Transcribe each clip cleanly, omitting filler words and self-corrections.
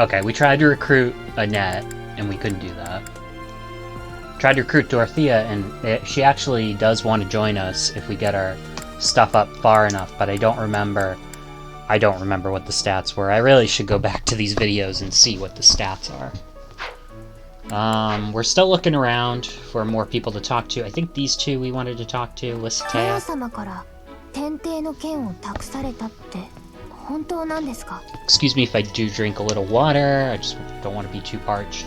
Okay, we tried to recruit Annette, and we couldn't do that. Tried to recruit Dorothea, and she actually does want to join us if we get our stuff up far enough, but I don't remember what the stats were. I really should go back to these videos and see what the stats are. We're still looking around for more people to talk to. I think these two we wanted to talk to, Lisatea. Excuse me if I do drink a little water, I just don't want to be too parched.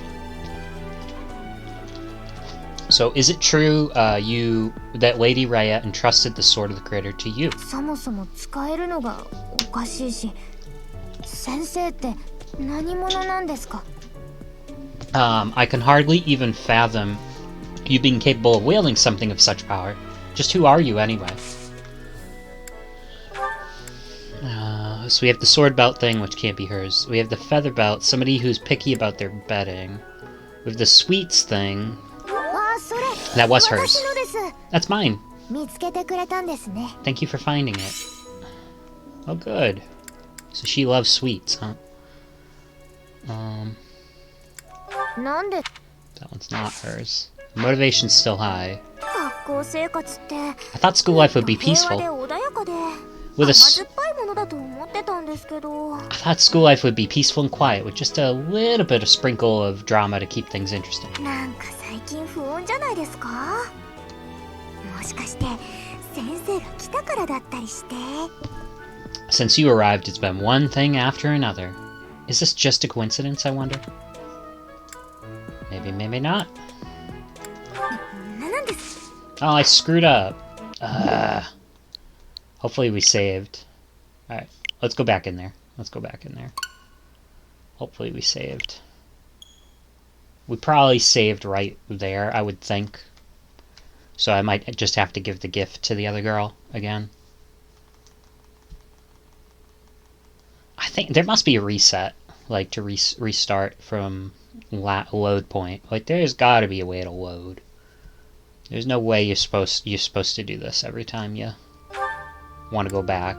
So, is it true, that Lady Raya entrusted the Sword of the Critter to you? I can hardly even fathom you being capable of wielding something of such power. Just who are you, anyway? So we have the sword belt thing, which can't be hers. We have the feather belt, somebody who's picky about their bedding. We have the sweets thing. That was hers. That's mine. Thank you for finding it. Oh, good. So she loves sweets, huh? That one's not hers. Motivation's still high. I thought school life would be peaceful. I thought school life would be peaceful and quiet, with just a little bit of sprinkle of drama to keep things interesting. Since you arrived, it's been one thing after another. Is this just a coincidence, I wonder? Maybe, maybe not. Oh, I screwed up. Hopefully we saved. Alright, let's go back in there. Let's go back in there. Hopefully we saved. We probably saved right there, I would think. So I might just have to give the gift to the other girl again. I think there must be a reset, like to restart from load point. Like there's got to be a way to load. There's no way you're supposed to do this every time you want to go back.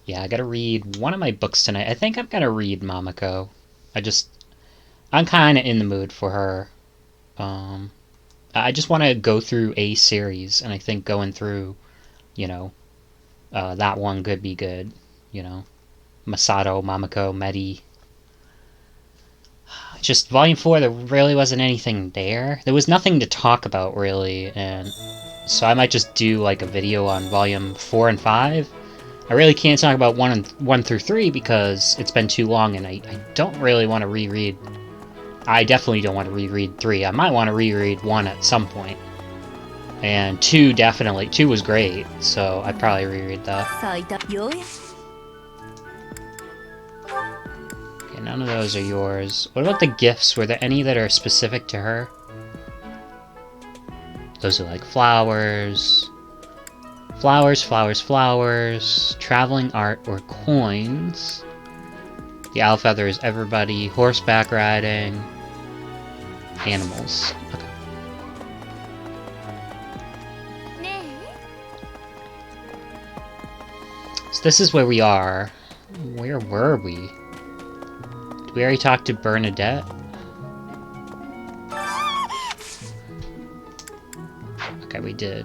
Yeah, I gotta read one of my books tonight. I think I'm gonna read Mamako. I'm kinda in the mood for her. I just want to go through a series, and I think going through, you know, that one could be good, you know. Masato, Mamako, Medi. Just Volume 4, there really wasn't anything there. There was nothing to talk about, really, and so I might just do, like, a video on Volume 4 and 5. I really can't talk about 1 through 3 because it's been too long, and I don't really want to reread. I definitely don't want to reread 3. I might want to reread 1 at some point. And 2, definitely. 2 was great, so I'd probably reread that. Okay, none of those are yours. What about the gifts? Were there any that are specific to her? Those are like flowers. Flowers, flowers, flowers. Traveling art or coins. The owl feather is everybody. Horseback riding. Animals. Okay. So this is where we are. Where were we? Did we already talk to Bernadette? Okay, we did.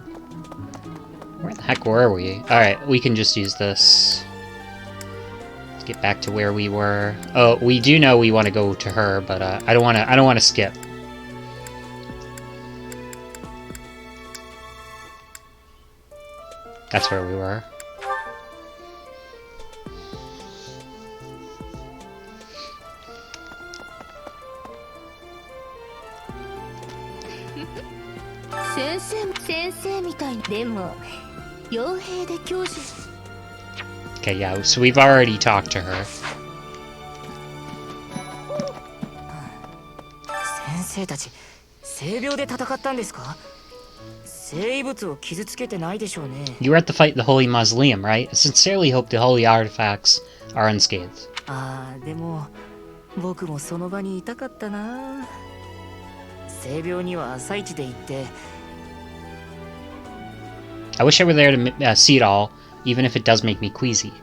Where the heck were we? Alright, we can just use this. Let's get back to where we were. Oh, we do know we want to go to her, but I don't want to skip. That's where we were. Okay, yeah, so we've already talked to her. You were at the fight in the Holy Mausoleum, right? I sincerely hope the holy artifacts are unscathed. ああ、でも僕もその場にいたかったな。性病には朝一で行って。I wish I were there to see it all, even if it does make me queasy.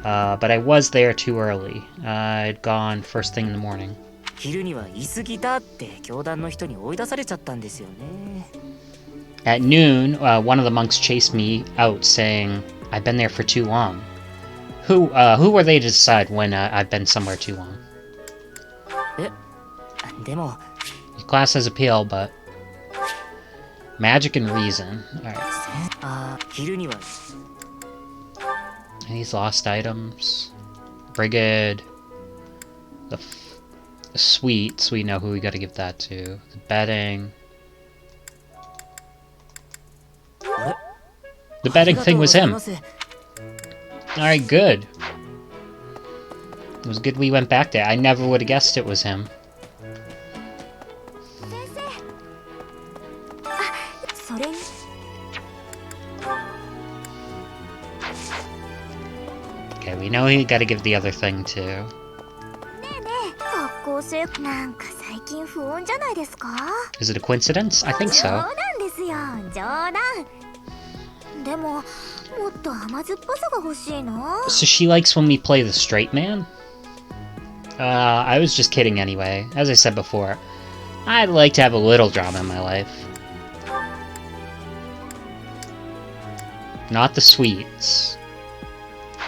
But I was there too early. I'd gone first thing in the morning. 昼には言い過ぎだって教団の人に追い出されちゃったんですよね。At noon, one of the monks chased me out, saying, "I've been there for too long." Who were they to decide when I've been somewhere too long? でも Class has appeal, but magic and reason. All right. 昼には These lost items, brigade, the sweets. We know who we got to give that to. The bedding. The betting thing was him. Alright, good. It was good we went back there. I never would have guessed it was him. Okay, we know he gotta give the other thing to. Is it a coincidence? I think so. So she likes when we play the straight man? I was just kidding anyway. As I said before, I'd like to have a little drama in my life. Not the sweets.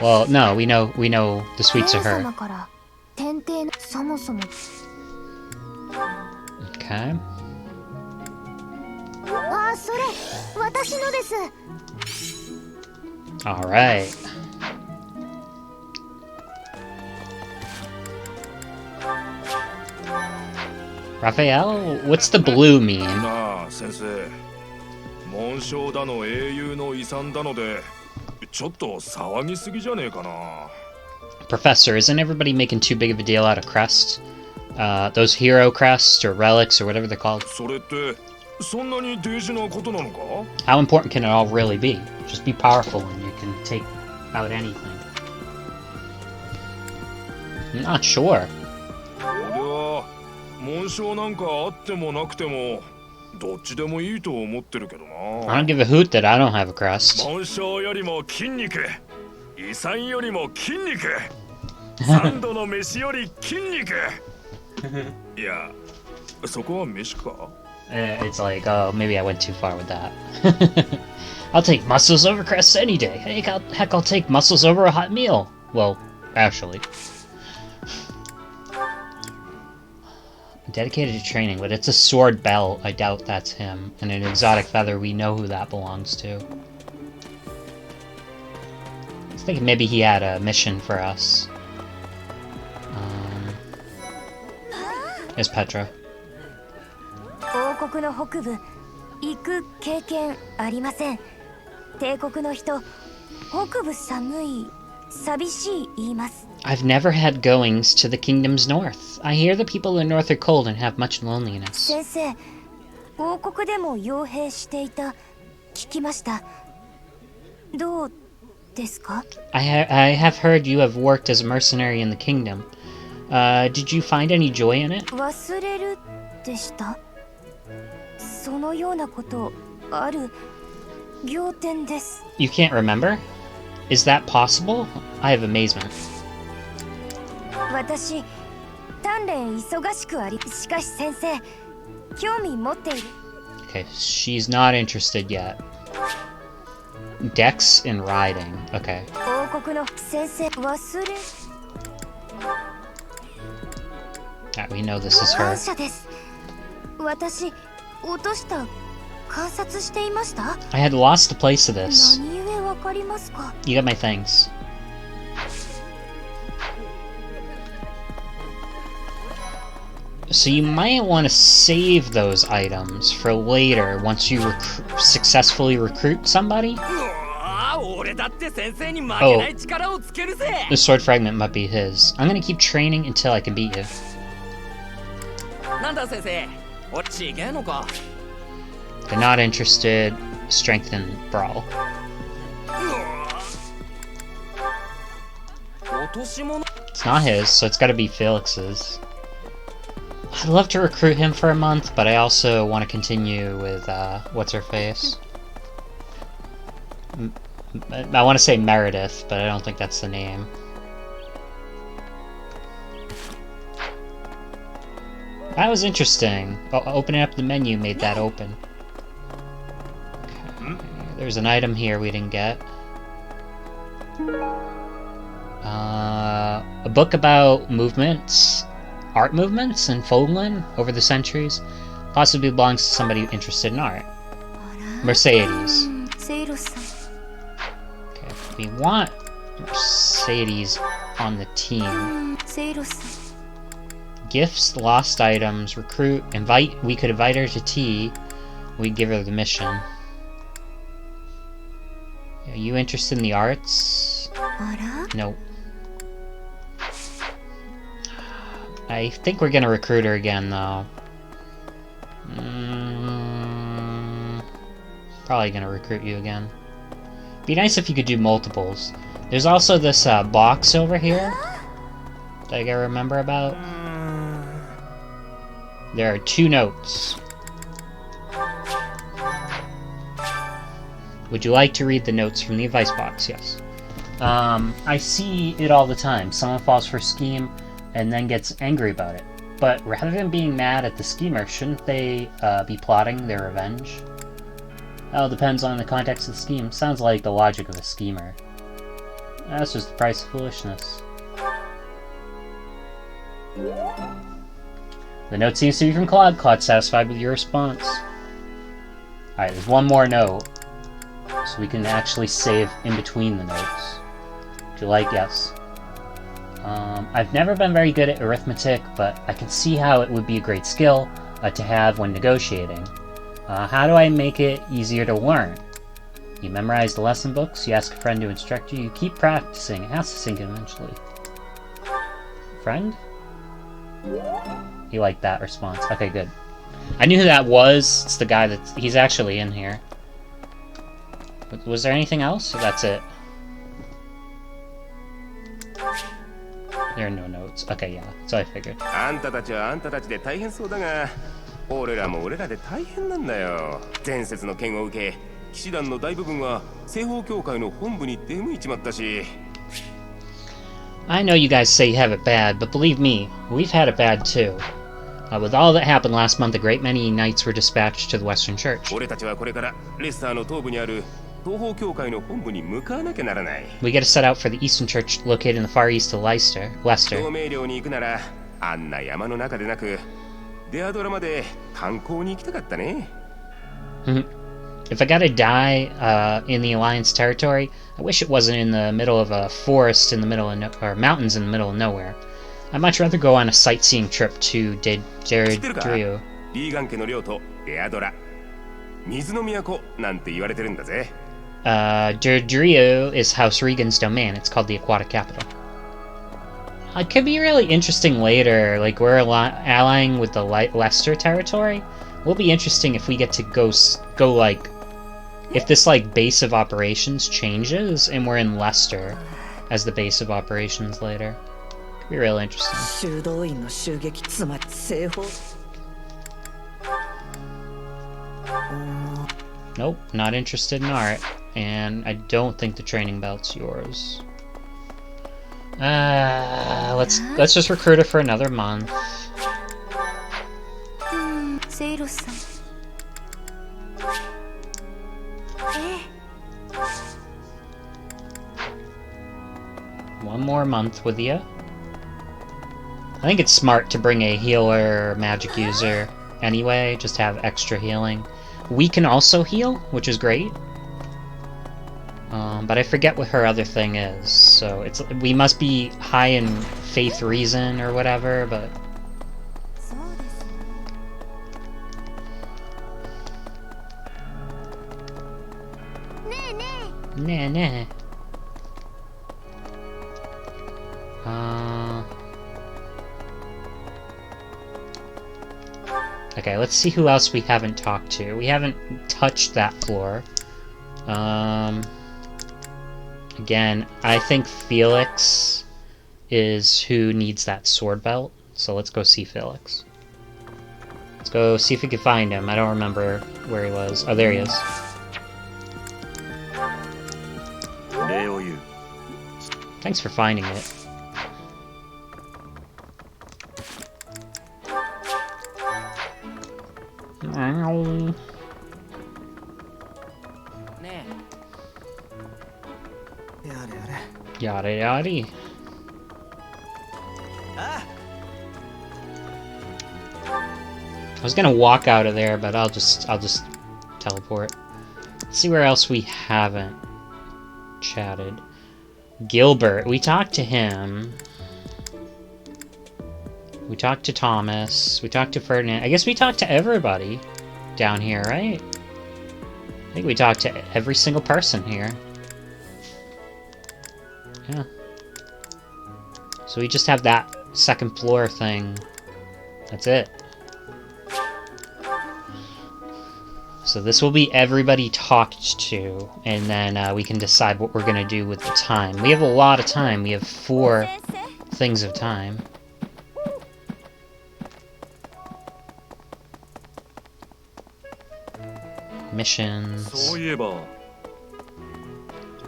Well, no, we know the sweets are her. Okay. Alright. Raphael, what's the blue mean? Professor, isn't everybody making too big of a deal out of crests? Those hero crests or relics or whatever they're called. How important can it all really be? Just be powerful and you can take out anything. I'm not sure. I don't give a hoot that I don't have a crest. It's like, oh, maybe I went too far with that. I'll take muscles over crests any day. Heck, I'll take muscles over a hot meal. Well, actually. Dedicated to training, but it's a sword belt. I doubt that's him. And an exotic feather, we know who that belongs to. I was thinking maybe he had a mission for us. There's Petra. I've never had goings to the kingdom's north. I hear the people in the north are cold and have much loneliness. I have heard you have worked as a mercenary in the kingdom. Did you find any joy in it? You can't remember? Is that possible? I have amazement. Okay, she's not interested yet. Dex and riding. Okay. We know this is her. I had lost the place of this. You got my things. So you might want to save those items for later once you successfully recruit somebody. Oh, the sword fragment might be his. I'm gonna keep training until I can beat you. They're not interested. Strength and brawl. It's not his, so it's gotta be Felix's. I'd love to recruit him for a month, but I also want to continue with, what's-her-face? I want to say Meredith, but I don't think that's the name. That was interesting. Opening up the menu made that open. Okay. There's an item here we didn't get. A book about movements, art movements in Fogland over the centuries. Possibly belongs to somebody interested in art. Mercedes. Okay, we want Mercedes on the team. Gifts, lost items, recruit, invite. We could invite her to tea. We'd give her the mission. Are you interested in the arts? Nope. I think we're gonna recruit her again, though. Probably gonna recruit you again. Be nice if you could do multiples. There's also this box over here that I gotta remember about. There are 2 notes. Would you like to read the notes from the advice box? Yes. I see it all the time. Someone falls for a scheme and then gets angry about it. But rather than being mad at the schemer, shouldn't they be plotting their revenge? Well, it depends on the context of the scheme. Sounds like the logic of a schemer. That's just the price of foolishness. The note seems to be from Claude. Claude's satisfied with your response. Alright, there's one more note. So we can actually save in between the notes. Would you like? Yes. I've never been very good at arithmetic, but I can see how it would be a great skill to have when negotiating. How do I make it easier to learn? You memorize the lesson books, you ask a friend to instruct you, you keep practicing, it has to sink in eventually. Friend? You like that response. Okay, good. I knew who that was. It's the guy that's... he's actually in here. Was there anything else? Or that's it? There are no notes. Okay, yeah. So I figured. あんたたちはあんたたちで大変そうだが、俺らも俺らで大変なんだよ。前節の件を受け、騎士団の大部分は西方協会の本部に出向いちまったし。I know you guys say you have it bad, but believe me, we've had it bad too. With all that happened last month, a great many knights were dispatched to the Western Church. 俺たちはこれからレスターの東部にある東方協会の本部に向かわなきゃならない。We get to set out for the Eastern Church located in the far east of Leicester. 同盟領に行くなら、あんな山の中でなく、デアドラまで観光に行きたかったね。If I gotta die in the Alliance territory, I wish it wasn't in the middle of a forest in the middle of or mountains in the middle of nowhere. I'd much rather go on a sightseeing trip to Derdrio. リーガン家の領土デアドラ、水の都なんて言われてるんだぜ。Derdrio is House Regan's domain. It's called the Aquatic Capital. It could be really interesting later, like we're allying with the Leicester territory. It will be interesting if we get to go like, if this like base of operations changes and we're in Leicester as the base of operations later. Could be real interesting. Nope, not interested in art, and I don't think the training belt's yours. Let's just recruit her for another month. One more month with you. I think it's smart to bring a healer or magic user anyway, just have extra healing. We can also heal, which is great. But I forget what her other thing is, so we must be high in faith reason or whatever, but... Nah. Okay, let's see who else we haven't talked to. We haven't touched that floor. Again, I think Felix is who needs that sword belt. So let's go see Felix. Let's go see if we can find him. I don't remember where he was. Oh, there he is. Thanks for finding it. Yada yada. I was gonna walk out of there, but I'll just teleport. Let's see where else we haven't chatted. Gilbert, we talked to him. We talked to Thomas. We talked to Ferdinand. I guess we talked to everybody down here, right? I think we talked to every single person here. Yeah. So we just have that second floor thing. That's it. So this will be everybody talked to, and then we can decide what we're gonna do with the time. We have a lot of time. We have 4 things of time. Missions.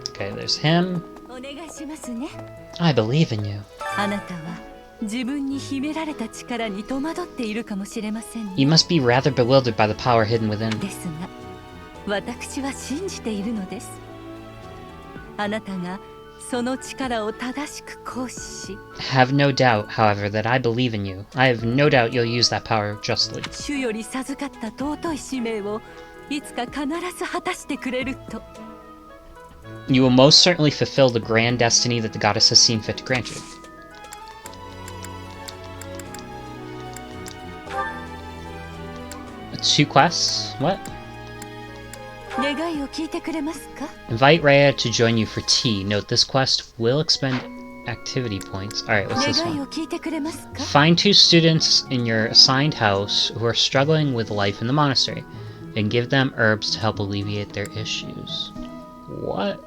Okay, there's him. I believe in you. You must be rather bewildered by the power hidden within. Have no doubt, however, that I believe in you. I have no doubt you'll use that power justly. You will most certainly fulfill the grand destiny that the goddess has seen fit to grant you. Two quests? What? Invite Rhea to join you for tea. Note this quest will expend activity points. Alright, what's this one? Find 2 students in your assigned house who are struggling with life in the monastery, and give them herbs to help alleviate their issues. What?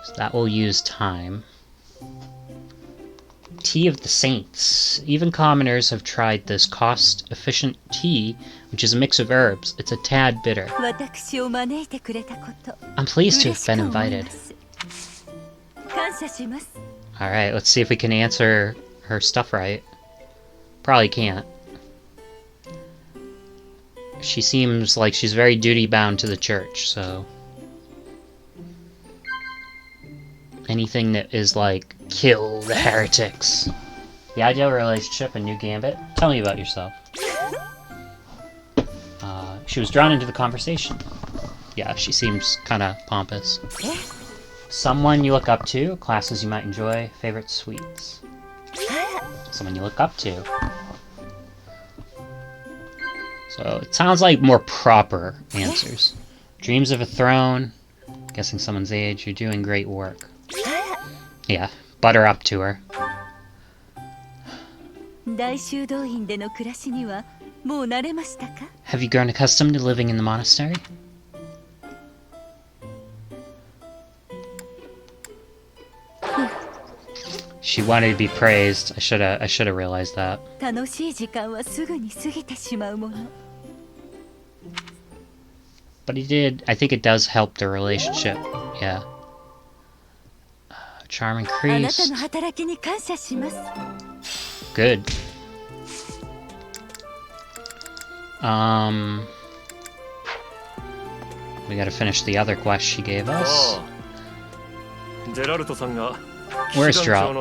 So that will use time. Tea of the Saints. Even commoners have tried this cost-efficient tea, which is a mix of herbs. It's a tad bitter. I'm pleased to have been invited. Alright, let's see if we can answer her stuff right. Probably can't. She seems like she's very duty-bound to the church, so... anything that is like, kill the heretics. The ideal relationship in New Gambit. Tell me about yourself. She was drawn into the conversation. Yeah, she seems kind of pompous. Someone you look up to, classes you might enjoy, favorite sweets. Someone you look up to. So, it sounds like more proper answers. Dreams of a throne. Guessing someone's age. You're doing great work. Yeah, butter up to her. Have you grown accustomed to living in the monastery? She wanted to be praised. I should have realized that. But he did. I think it does help the relationship. Yeah. Charm increased. Good. We gotta finish the other quest she gave us. Where's Geralt?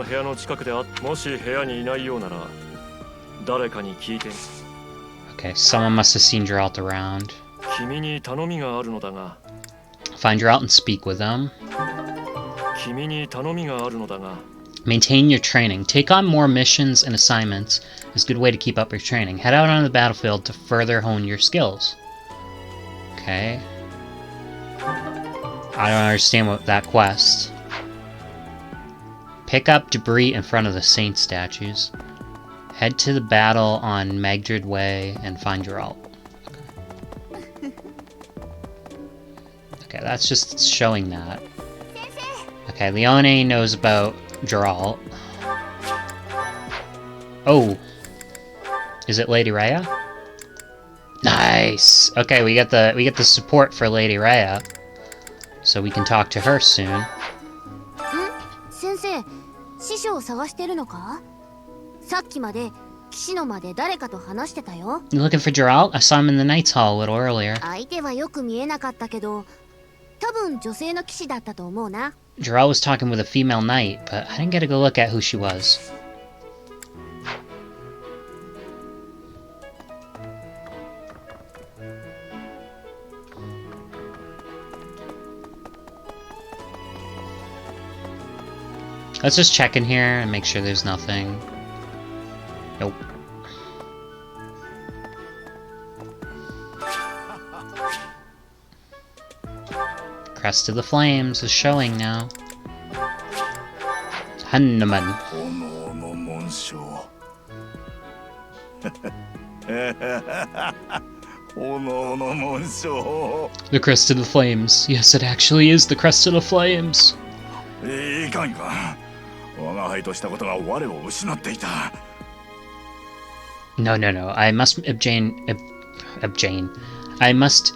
Okay, someone must have seen Geralt around. Find Geralt and speak with them. Maintain your training. Take on more missions and assignments is a good way to keep up your training. Head out on the battlefield to further hone your skills. Okay. I don't understand what that quest. Pick up debris in front of the saint statues. Head to the battle on Magdred Way and find Geralt. Okay, that's just showing that. Okay, Leone knows about Geralt. Oh! Is it Lady Rhea? Nice! Okay, we get the support for Lady Rhea. So we can talk to her soon. 先生、師匠を探してるのか？さっきまで騎士の間で誰かと話してたよ。You looking for Geralt? I saw him in the Knights Hall a little earlier. 相手はよく見えなかったけど、多分女性の騎士だったと思うな。Geralt was talking with a female knight, but I didn't get a good look at who she was. Let's just check in here and make sure there's nothing. Nope. Crest of the Flames is showing now. Hanneman. The Crest of the Flames. Yes, it actually is the Crest of the Flames. No. I must I must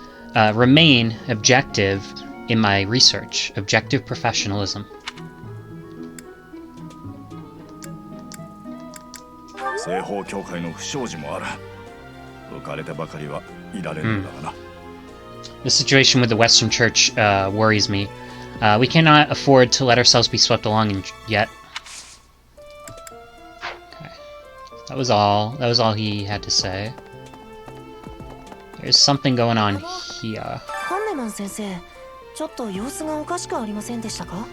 remain objective in my research. Objective professionalism. The situation with the Western Church worries me. We cannot afford to let ourselves be swept along yet. Okay. That was all he had to say. There's something going on here.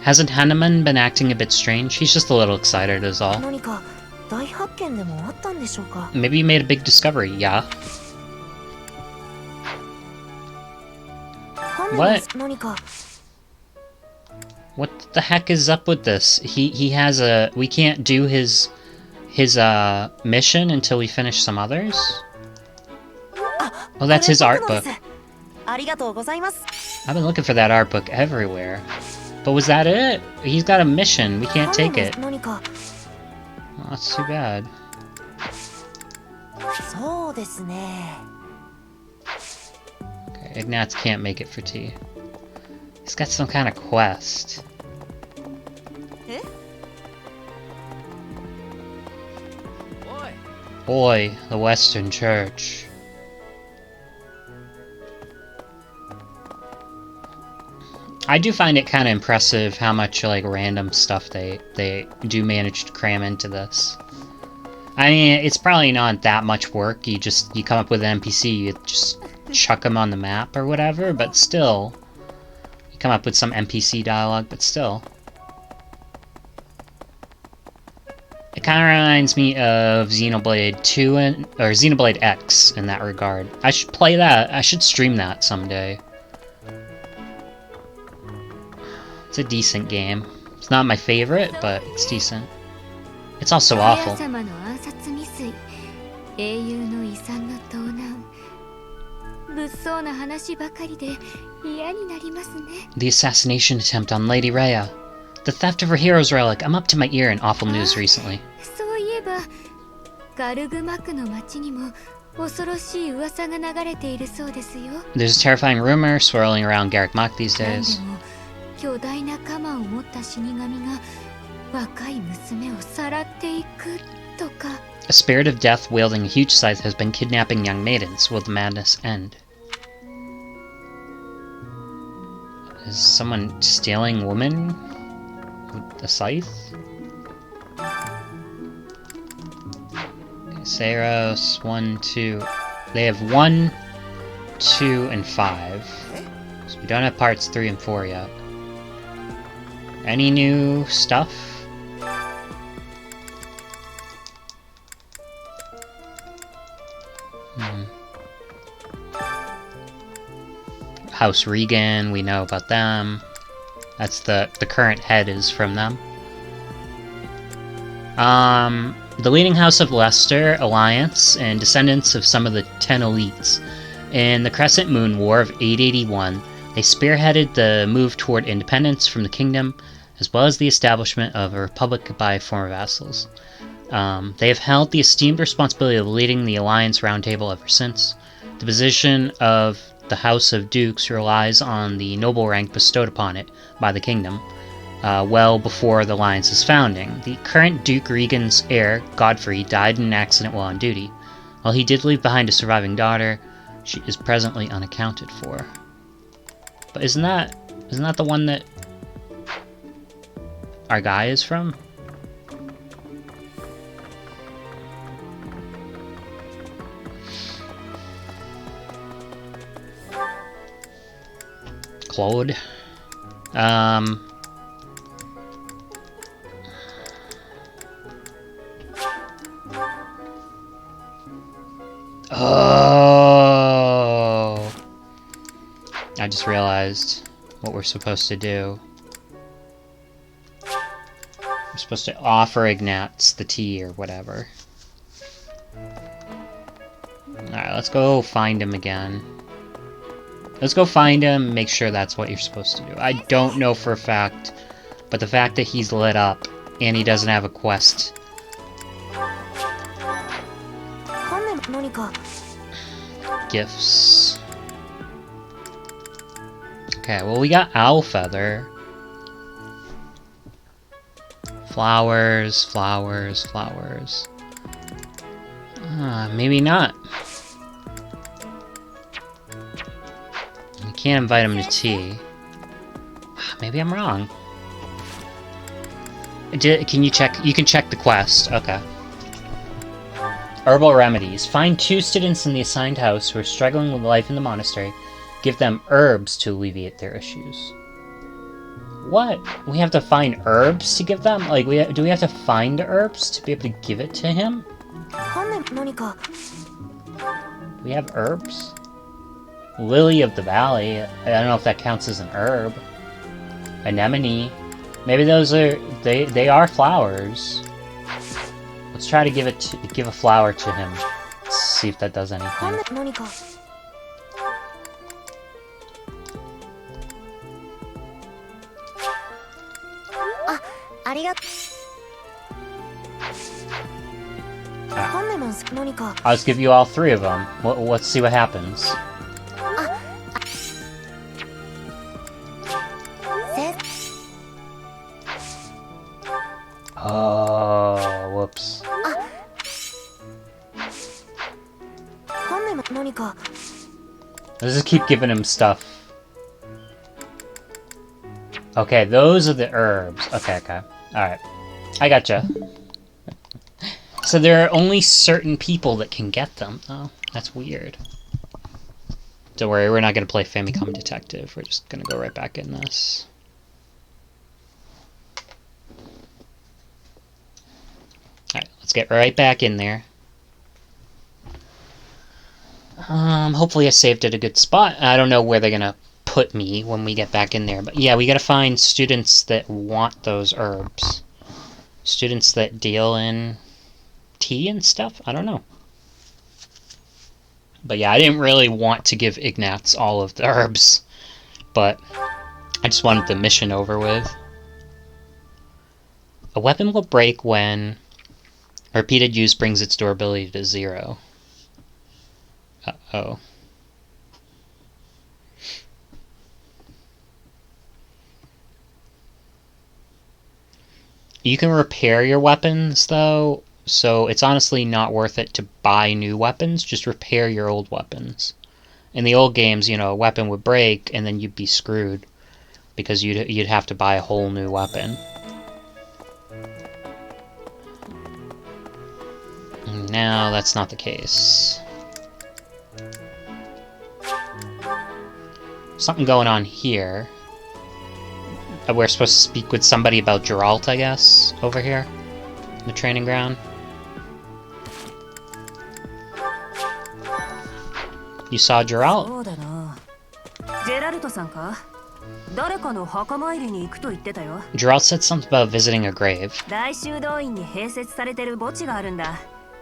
Hasn't Hanneman been acting a bit strange? He's just a little excited is all. Maybe he made a big discovery, yeah. What? What the heck is up with this? He has a... We can't do his mission until we finish some others? Oh, that's his art book. I've been looking for that art book everywhere. But was that it? He's got a mission. We can't take it. Well, that's too bad. Okay, Ignatz can't make it for tea. He's got some kind of quest. Boy, the Western Church. I do find it kind of impressive how much like random stuff they do manage to cram into this. I mean, it's probably not that much work. You come up with an NPC, you just chuck them on the map or whatever, but still. You come up with some NPC dialogue, but still. It kind of reminds me of Xenoblade 2 or Xenoblade X in that regard. I should play that. I should stream that someday. It's a decent game. It's not my favorite, but it's decent. It's also awful. The assassination attempt on Lady Rhea. The theft of her hero's relic. I'm up to my ear in awful news recently. There's a terrifying rumor swirling around Garreg Mach these days. A spirit of death wielding a huge scythe has been kidnapping young maidens. Will the madness end? Is someone stealing women with a scythe? Okay, Seiros, 1, 2. They have 1, 2, and 5. So we don't have parts 3 and 4 yet. Any new stuff? House Regan, we know about them. That's the current head is from them. the leading house of Leicester Alliance and descendants of some of the 10 elites. In the Crescent Moon War of 881, they spearheaded the move toward independence from the kingdom, as well as the establishment of a republic by former vassals. They have held the esteemed responsibility of leading the Alliance Round Table ever since. The position of the House of Dukes relies on the noble rank bestowed upon it by the kingdom, well before the Alliance's founding. The current Duke Regan's heir, Godfrey, died in an accident while on duty. While he did leave behind a surviving daughter, she is presently unaccounted for. But isn't that the one that our guy is from? Claude. Oh, I just realized what we're supposed to do. We're supposed to offer Ignatz the tea or whatever. Alright, let's go find him again. Let's go find him, make sure that's what you're supposed to do. I don't know for a fact, but the fact that he's lit up and he doesn't have a quest. Gifts. Okay, well we got Owl Feather. Flowers, flowers, flowers. Maybe not. You can't invite him to tea. Maybe I'm wrong. Can you check? You can check the quest. Okay. Herbal remedies. Find 2 students in the assigned house who are struggling with life in the monastery. Give them herbs to alleviate their issues. What? We have to find herbs to give them? Like, do we have to find herbs to be able to give it to him? We have herbs? Lily of the Valley. I don't know if that counts as an herb. Anemone. Maybe those are... They are flowers. Let's try to give a flower to him. Let's see if that does anything. I'll just give you all 3 of them. Let's see what happens. Oh, whoops. Let's just keep giving him stuff. Okay, those are the herbs. Okay. Alright. I gotcha. So there are only certain people that can get them. Oh, that's weird. Don't worry, we're not going to play Famicom Detective. We're just going to go right back in this. Alright, let's get right back in there. Hopefully I saved at a good spot. I don't know where they're going to put me when we get back in there. But yeah, we got to find students that want those herbs. Students that deal in tea and stuff? I don't know. But yeah, I didn't really want to give Ignatz all of the herbs. But I just wanted the mission over with. A weapon will break when repeated use brings its durability to 0. Uh-oh. You can repair your weapons, though, so it's honestly not worth it to buy new weapons. Just repair your old weapons. In the old games, you know, a weapon would break, and then you'd be screwed, because you'd have to buy a whole new weapon. Now, that's not the case. Something going on here. We're supposed to speak with somebody about Geralt, I guess, over here. The training ground. You saw Geralt? 誰かの墓参りに行くと言ってたよ。 Geralt said something about visiting a grave. 大修道院に併設されてる墓地があるんだ。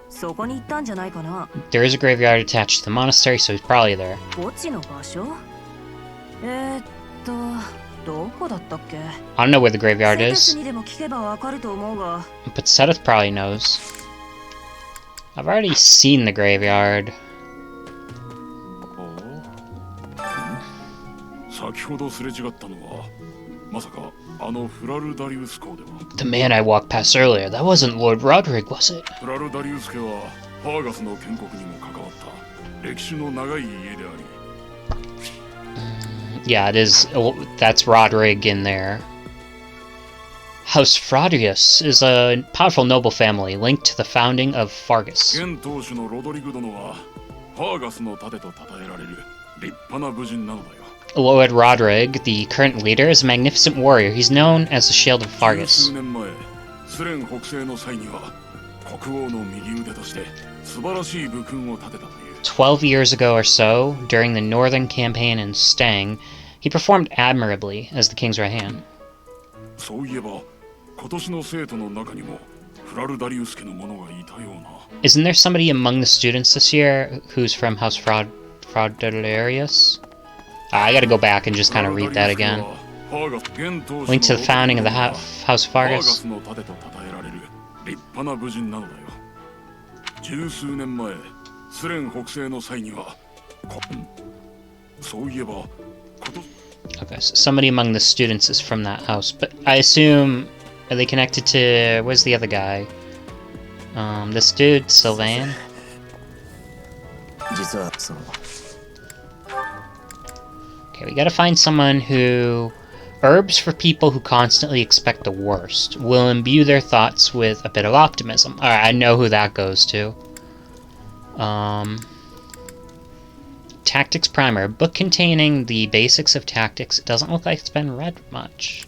そこに行ったんじゃないかな。 There is a graveyard attached to the monastery, so he's probably there. 墓地の場所？どこだったっけ？ I don't know where the graveyard セテ is, スにでも聞けばわかると思うが。 but Seth probably knows. I've already seen the graveyard. 先ほどすれ違ったのはまさかあのフラルダリウス公では。 The man I walked past earlier, that wasn't Lord Roderick, was it? フラルダリウス家はファーガスの建国にも関わった歴史の長い家であり。 Yeah, it is. That's Roderick in there. House Frodrius is a powerful noble family linked to the founding of Fargus. 現当主のロドリグ殿はファーガスの盾と称えられる立派な武人なのだよ。 Lord Roderick, the current leader, is a magnificent warrior. He's known as the Shield of 十 Fargus. 数年前スレン北西の際には国王の右腕として素晴らしい武勲を立てたという。 12 years ago or so, during the northern campaign in Stang, he performed admirably as the king's right hand. そういえば今年の生徒の中にもフラルダリウス家の者がいたような。 Isn't there somebody among the students this year who's from House Fraudularius? I gotta go back and just kind of read that again. Link to the founding of the House of Fargus. ファーガスの盾と称えられる立派な武人なのだよ。十数年前スレン北西の際にはそういえば今年 Okay, so somebody among the students is from that house, but I assume, are they connected to, where's the other guy? This dude, Sylvain? 実はそう。 Okay, we gotta find someone who... Herbs for people who constantly expect the worst. Will imbue their thoughts with a bit of optimism. Alright, I know who that goes to. Tactics Primer. Book containing the basics of tactics. It doesn't look like it's been read much.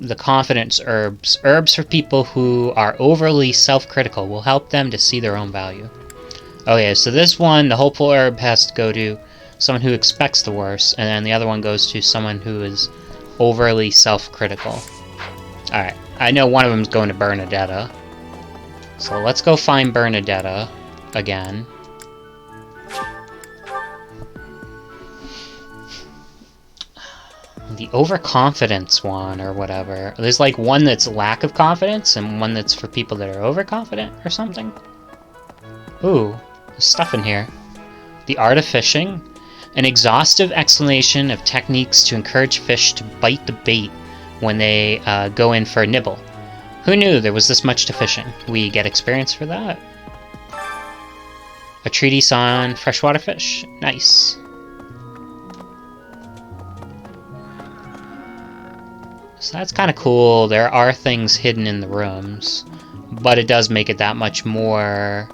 The Confidence Herbs. Herbs for people who are overly self-critical. Will help them to see their own value. Okay, so this one, the Hopeful Herb, has to go to someone who expects the worst, and then the other one goes to someone who is overly self-critical. Alright, I know one of them is going to Bernadetta. So let's go find Bernadetta again. The overconfidence one, or whatever. There's like one that's lack of confidence, and one that's for people that are overconfident, or something. Ooh, there's stuff in here. The Art of Fishing. An exhaustive explanation of techniques to encourage fish to bite the bait when they go in for a nibble. Who knew there was this much to fishing? We get experience for that. A treatise on freshwater fish. Nice. So that's kind of cool. There are things hidden in the rooms, but it does make it that much more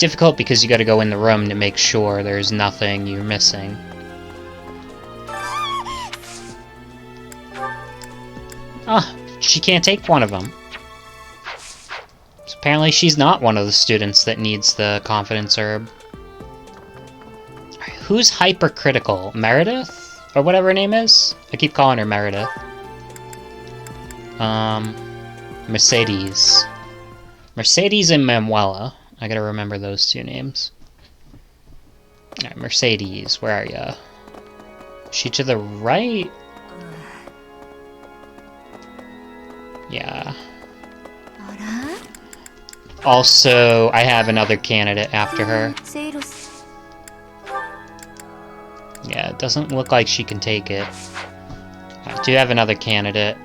difficult because you gotta go in the room to make sure there's nothing you're missing. Ah, she can't take one of them. So apparently she's not one of the students that needs the confidence herb. Who's hypercritical? Meredith? Or whatever her name is? I keep calling her Meredith. Mercedes. Mercedes and Manuela. I gotta remember those two names. Alright, Mercedes, where are ya? Is she to the right? Yeah. Also, I have another candidate after her. Yeah, it doesn't look like she can take it. I do have another candidate,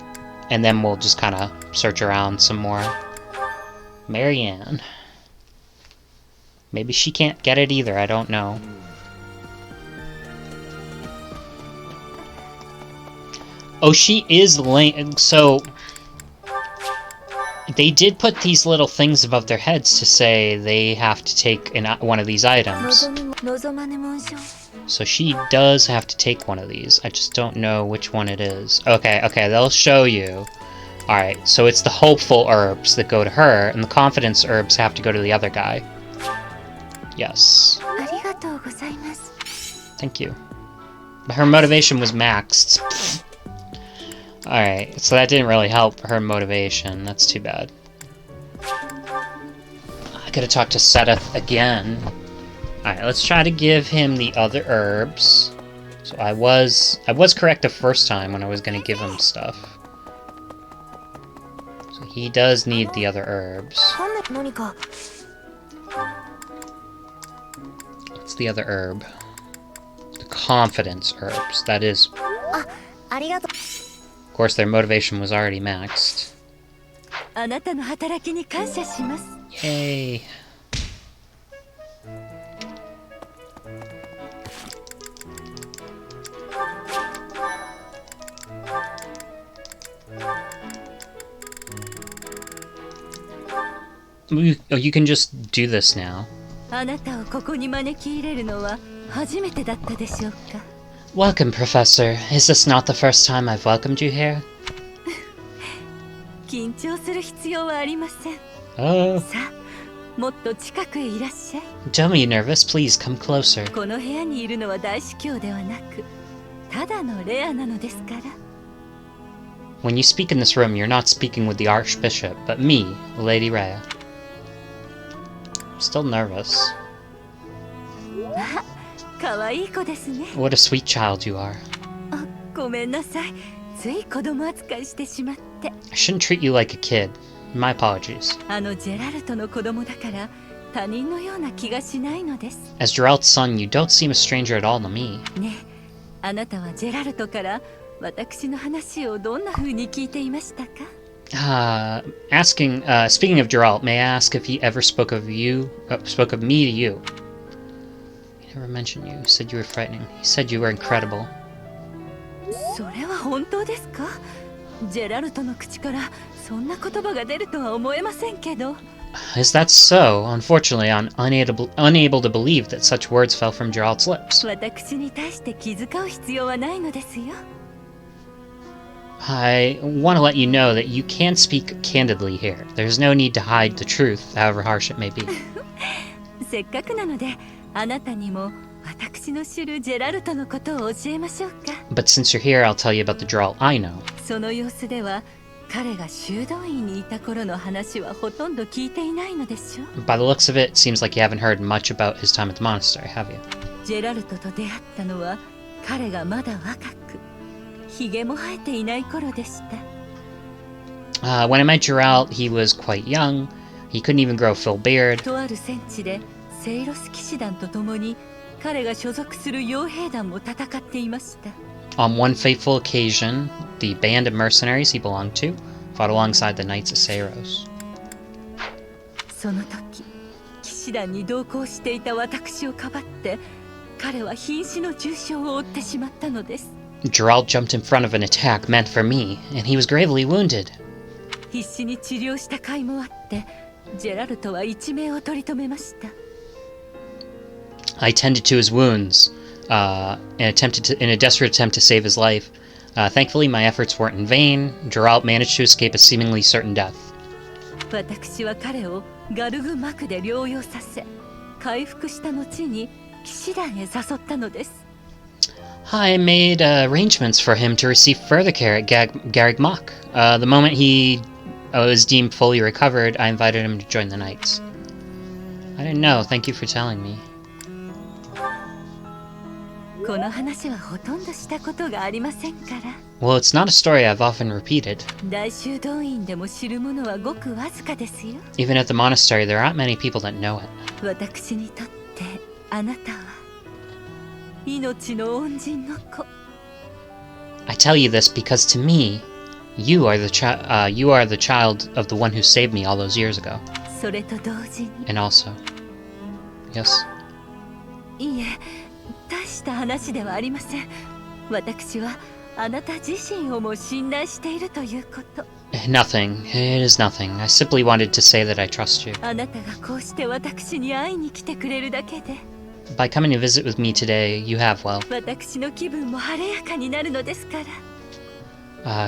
and then we'll just kind of search around some more. Marianne. Maybe she can't get it either, I don't know. Oh, she is lame. So, they did put these little things above their heads to say they have to take one of these items. So she does have to take one of these. I just don't know which one it is. Okay, they'll show you. Alright, so it's the hopeful herbs that go to her, and the confidence herbs have to go to the other guy. Yes. Thank you. Her motivation was maxed. Alright, so that didn't really help her motivation. That's too bad. I gotta talk to Seth again. Alright, let's try to give him the other herbs. So I was correct the first time when I was gonna give him stuff. So he does need the other herbs. What's the other herb? The confidence herbs. That is. Of course, their motivation was already maxed. Yay! You can just do this now. Welcome, Professor. Is this not the first time I've welcomed you here? Oh. Don't be nervous, please come closer. When you speak in this room, you're not speaking with the Archbishop, but me, Lady Rhea. I'm still nervous. What a sweet child you are. I shouldn't treat you like a kid. My apologies. As Geralt's son, you don't seem a stranger at all to me. Speaking of Geralt, may I ask if he ever spoke of me to you? He never mentioned you. He said you were frightening. He said you were incredible. Is that so? Unfortunately, I'm unable to believe that such words fell from Geralt's lips. I want to let you know that you can speak candidly here. There's no need to hide the truth, however harsh it may be. But since you're here, I'll tell you about the Geralt I know. By the looks of it, it seems like you haven't heard much about his time at the monastery, have you? When I met Geralt, he was quite young. He couldn't even grow a full beard. On one fateful occasion, the band of mercenaries he belonged to fought alongside the Knights of Seiros. Geralt jumped in front of an attack meant for me, and he was gravely wounded. I tended to his wounds in a desperate attempt to save his life. Thankfully, my efforts weren't in vain. Geralt managed to escape a seemingly certain death. I made arrangements for him to receive further care at Garreg Mach. The moment he was deemed fully recovered, I invited him to join the Knights. I didn't know. Thank you for telling me. Well, it's not a story I've often repeated. Even at the monastery, there aren't many people that know it. I tell you this because to me, you are the child of the one who saved me all those years ago. And also, yes. Nothing. It is nothing. I simply wanted to say that I trust you. By coming to visit with me today, you have, well...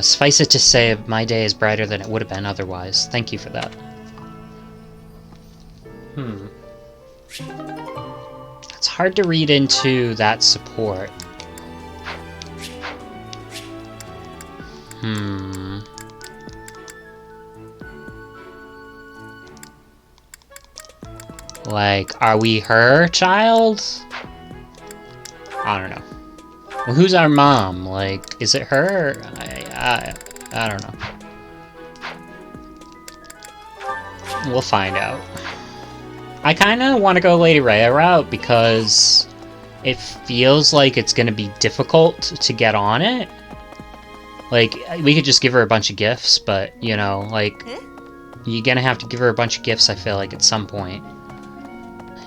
suffice it to say, my day is brighter than it would have been otherwise. Thank you for that. It's hard to read into that support. Like, are we her child? I don't know. Well, who's our mom? Like, is it her? I don't know. We'll find out. I kind of want to go Lady Rhea route because it feels like it's going to be difficult to get on it. Like, we could just give her a bunch of gifts, but, you know, like, you're going to have to give her a bunch of gifts, I feel like, at some point.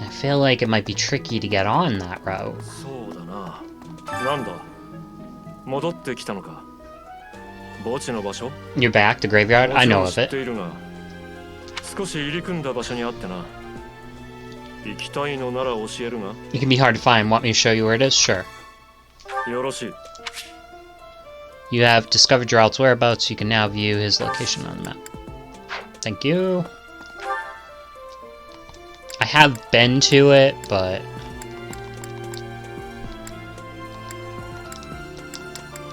I feel like it might be tricky to get on that route. You're back, the graveyard? I know of it. It can be hard to find. Want me to show you where it is? Sure. You have discovered Geralt's whereabouts. You can now view his location on the map. Thank you. I have been to it, but...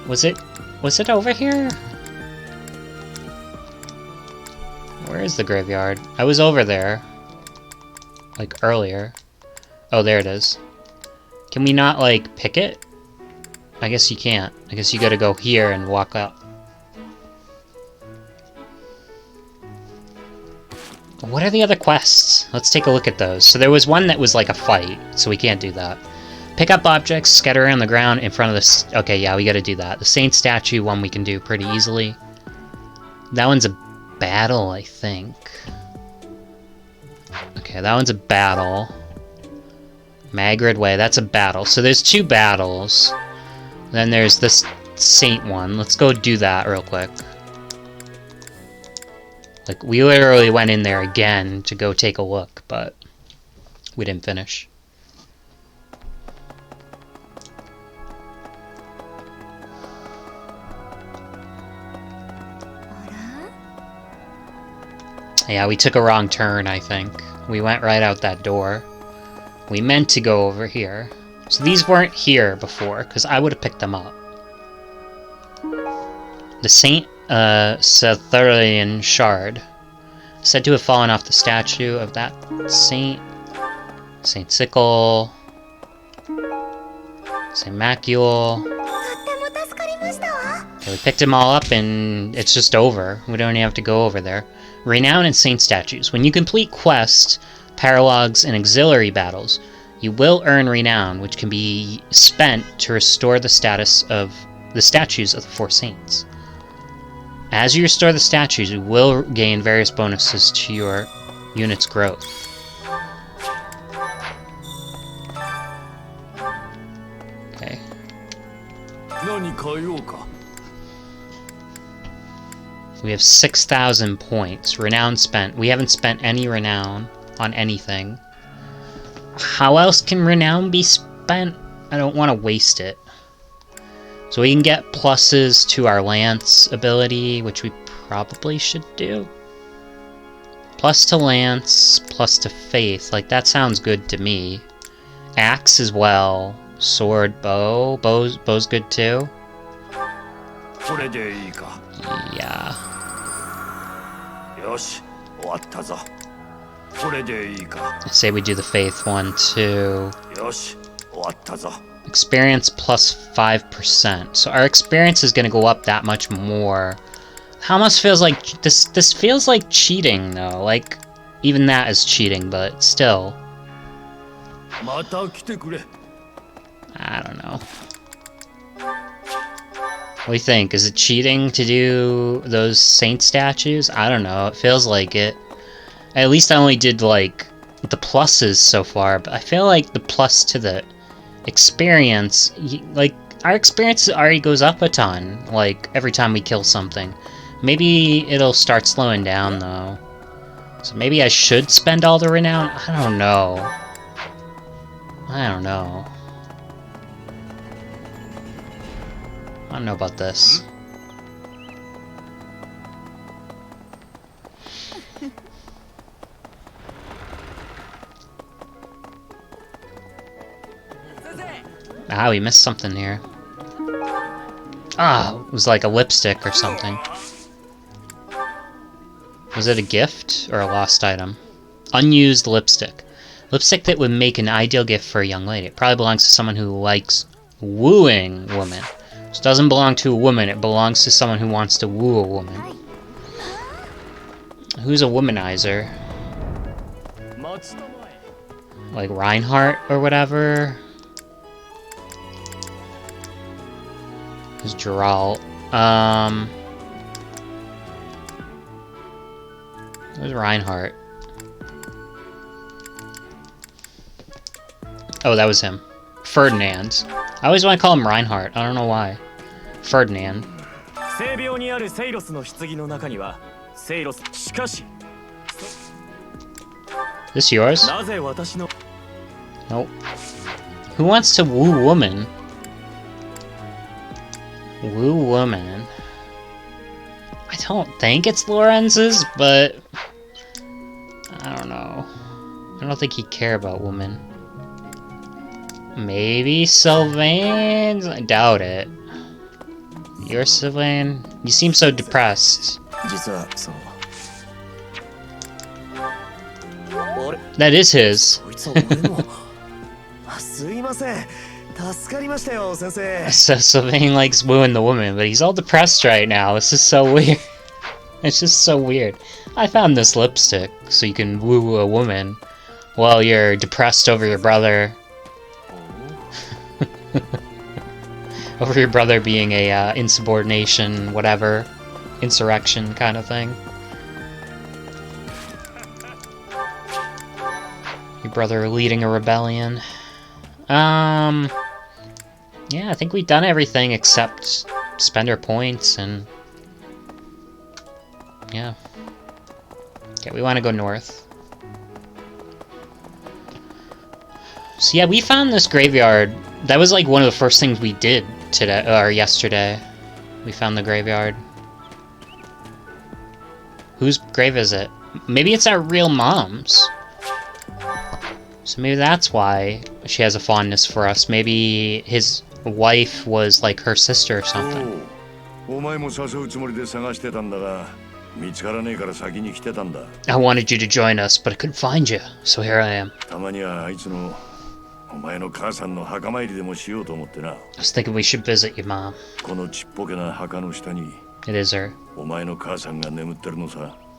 Was it over here? Where is the graveyard? I was over there. Like, earlier. Oh, there it is. Can we not, like, pick it? I guess you can't. I guess you gotta go here and walk up. What are the other quests? Let's take a look at those. So there was one that was like a fight, so we can't do that. Pick up objects, scatter around the ground in front of this. Okay, yeah, we gotta do that. The Saint statue one we can do pretty easily. That one's a battle, I think. Okay, that one's a battle. Magrid Way, that's a battle. So there's 2 battles. Then there's this Saint one. Let's go do that real quick. Like, we literally went in there again to go take a look, but we didn't finish. Yeah, we took a wrong turn, I think. We went right out that door. We meant to go over here. So these weren't here before, because I would have picked them up. The Saint Cetharian Shard. Said to have fallen off the statue of that saint. Saint Sickle. Saint Macule. Okay, we picked them all up and it's just over. We don't even have to go over there. Renown and Saint Statues. When you complete quests, paralogs, and auxiliary battles, you will earn Renown, which can be spent to restore the status of the statues of the 4 saints. As you restore the statues, you will gain various bonuses to your unit's growth. Okay. We have 6,000 points. Renown spent. We haven't spent any Renown on anything. How else can Renown be spent? I don't want to waste it. So we can get pluses to our Lance ability, which we probably should do. Plus to Lance, plus to Faith. Like, that sounds good to me. Axe as well. Sword, bow. Bow's good too. Yeah. I say we do the Faith one too. Experience plus 5%. So our experience is going to go up that much more. How much feels like... This feels like cheating, though. Like, even that is cheating, but still. I don't know. What do you think? Is it cheating to do those saint statues? I don't know. It feels like it. At least I only did, like, the pluses so far, but I feel like the plus to the experience, like, our experience already goes up a ton, like, every time we kill something. Maybe it'll start slowing down, though. So maybe I should spend all the renown? I don't know. I don't know. I don't know about this. Ah, we missed something here. Ah, it was like a lipstick or something. Was it a gift or a lost item? Unused lipstick. Lipstick that would make an ideal gift for a young lady. It probably belongs to someone who likes wooing women. It doesn't belong to a woman, it belongs to someone who wants to woo a woman. Who's a womanizer? Like Reinhardt or whatever? Who's Geralt? Who's Reinhardt? Oh, that was him. Ferdinand. I always want to call him Reinhardt. I don't know why. Ferdinand. This yours? Nope. Who wants to woo woman? Woo woman. I don't think it's Lorenz's, but I don't know. I don't think he'd care about women. Maybe Sylvain's? I doubt it. You're Sylvain? You seem so depressed. That is his. So Sylvain likes wooing the woman, but he's all depressed right now. This is so weird. It's just so weird. I found this lipstick so you can woo a woman while you're depressed over your brother. Over your brother being a insubordination, whatever, insurrection kind of thing. Your brother leading a rebellion. Yeah, I think we've done everything except spend our points and... yeah. Okay, we want to go north. So yeah, we found this graveyard. That was like one of the first things we did today, or yesterday. We found the graveyard. Whose grave is it? Maybe it's our real mom's. So maybe that's why she has a fondness for us. Maybe his wife was like her sister or something. I wanted you to join us, but I couldn't find you, so here I am. I was thinking we should visit your mom. It is her.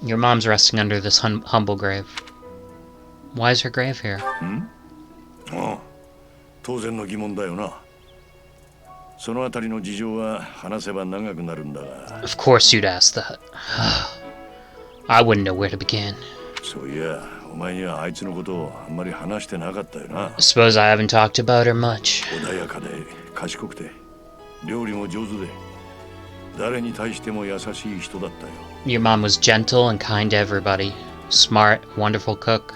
Your mom's resting under this humble grave. Why is her grave here? Of course you'd ask that. I wouldn't know where to begin. Suppose I haven't talked about her much. Your mom was gentle and kind to everybody. Smart, wonderful cook.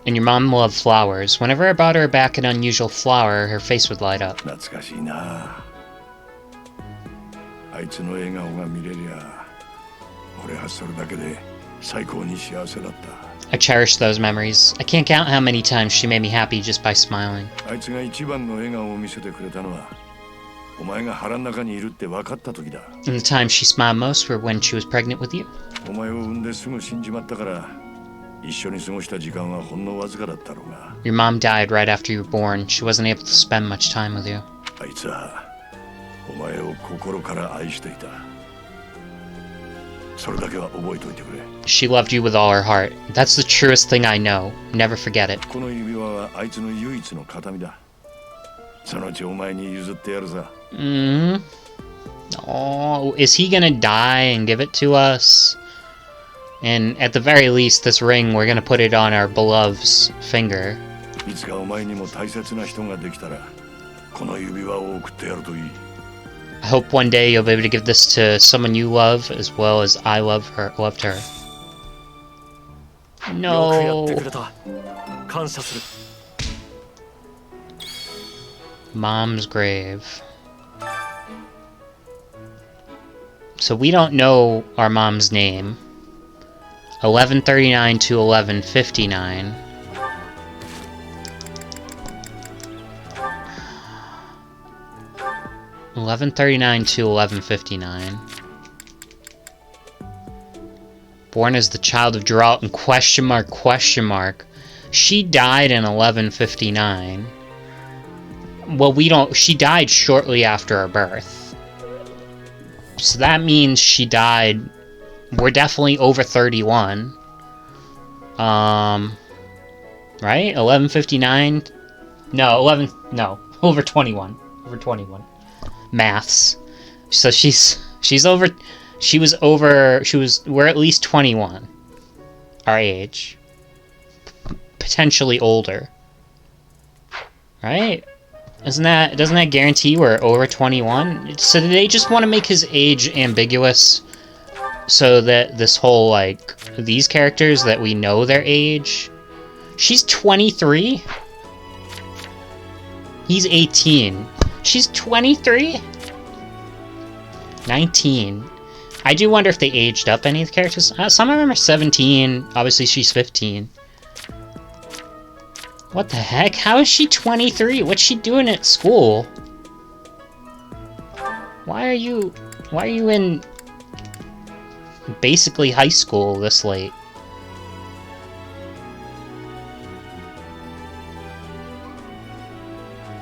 And your mom loved flowers. Whenever I brought her back an unusual flower, her face would light up. I cherish those memories. I can't count how many times she made me happy just by smiling. And the times she smiled most were when she was pregnant with you. Your mom died right after you were born. She wasn't able to spend much time with you. She loved you with all her heart. That's the truest thing I know. Never forget it. Oh, is he gonna die and give it to us? And at the very least, this ring, we're gonna put it on our beloved's finger. I hope one day you'll be able to give this to someone you love as well as I loved her. No. Mom's grave. So we don't know our mom's name. 1139 to 1159. 1139 to 1159. Born as the child of drought and question mark. She died in 1159. Well, she died shortly after her birth. So that means she died, we're definitely over 31. Right? 1159? No, over 21. Over 21. Maths. So we're at least 21. Our age. Potentially older. Right? Doesn't that guarantee we're over 21? So do they just want to make his age ambiguous so that this whole, like, these characters that we know their age? She's 23? He's 18. She's 23? 19. I do wonder if they aged up any of the characters. Some of them are 17. Obviously, she's 15. What the heck? How is she 23? What's she doing at school? Why are you in basically high school this late?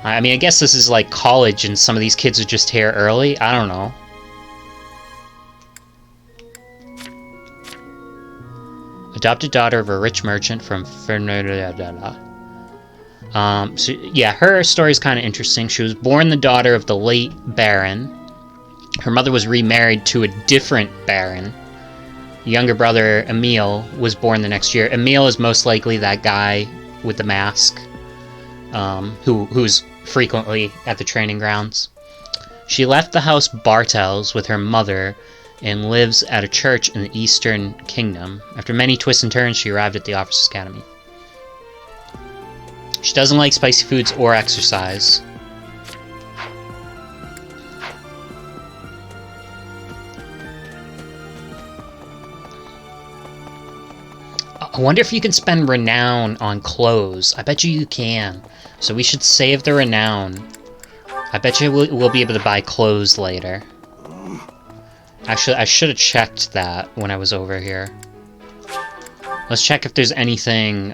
I mean, I guess this is like college and some of these kids are just here early. I don't know. Adopted daughter of a rich merchant from Fernandala. So yeah, her story is kind of interesting. She was born the daughter of the late Baron. Her mother was remarried to a different Baron. Younger brother, Emil, was born the next year. Emil is most likely that guy with the mask, who's frequently at the training grounds. She left the house Bartels with her mother and lives at a church in the Eastern Kingdom. After many twists and turns, she arrived at the Officers' Academy. She doesn't like spicy foods or exercise. I wonder if you can spend renown on clothes. I bet you can. So we should save the renown. I bet you we'll be able to buy clothes later. Actually, I should have checked that when I was over here. Let's check if there's anything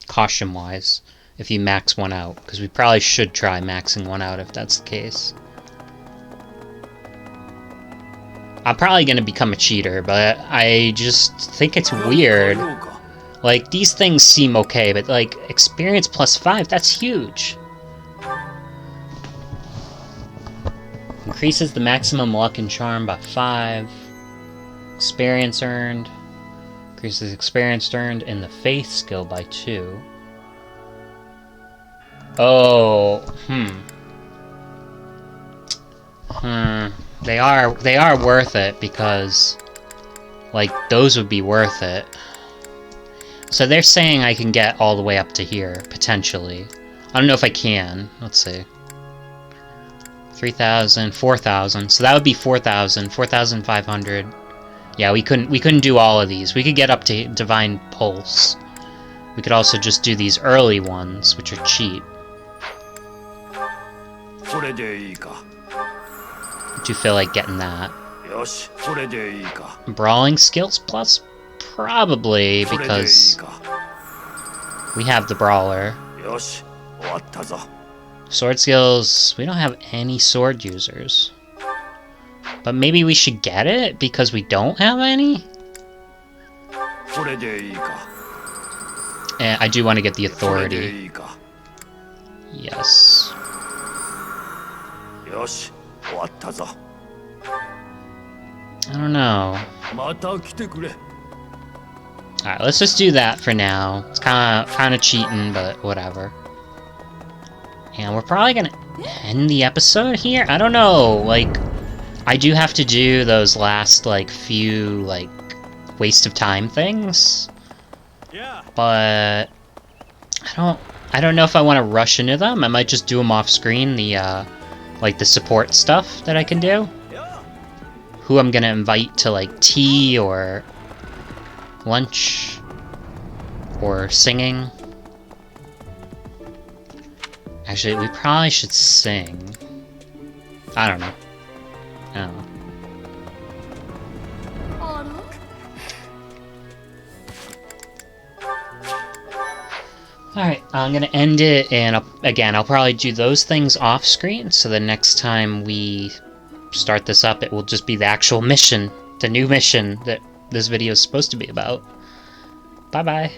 costume-wise, if you max one out. Because we probably should try maxing one out if that's the case. I'm probably going to become a cheater, but I just think it's weird. Like, these things seem okay, but, like, experience plus 5, that's huge. Increases the maximum luck and charm by 5. Experience earned. Increases experience earned in the faith skill by 2. Oh, They are worth it because, like, those would be worth it. So they're saying I can get all the way up to here, potentially. I don't know if I can. Let's see. 3,000, 4,000. So that would be 4,000, 4,500. Yeah, we couldn't do all of these. We could get up to Divine Pulse. We could also just do these early ones, which are cheap. Do you feel like getting that? Brawling skills plus? Probably, because we have the brawler. Sword skills, we don't have any sword users. But maybe we should get it because we don't have any? And I do want to get the authority. Yes. I don't know. Alright, let's just do that for now. It's kind of cheating, but whatever. And we're probably gonna end the episode here? I don't know, like, I do have to do those last, like, few, like, waste of time things. Yeah. But I don't know if I want to rush into them. I might just do them off screen, the, like, the support stuff that I can do. Who I'm gonna invite to, like, tea or lunch or singing. Actually, we probably should sing. I don't know. I don't know. Alright, I'm gonna end it, and I'll probably do those things off screen, so the next time we start this up, it will just be the actual mission, the new mission that this video is supposed to be about. Bye-bye.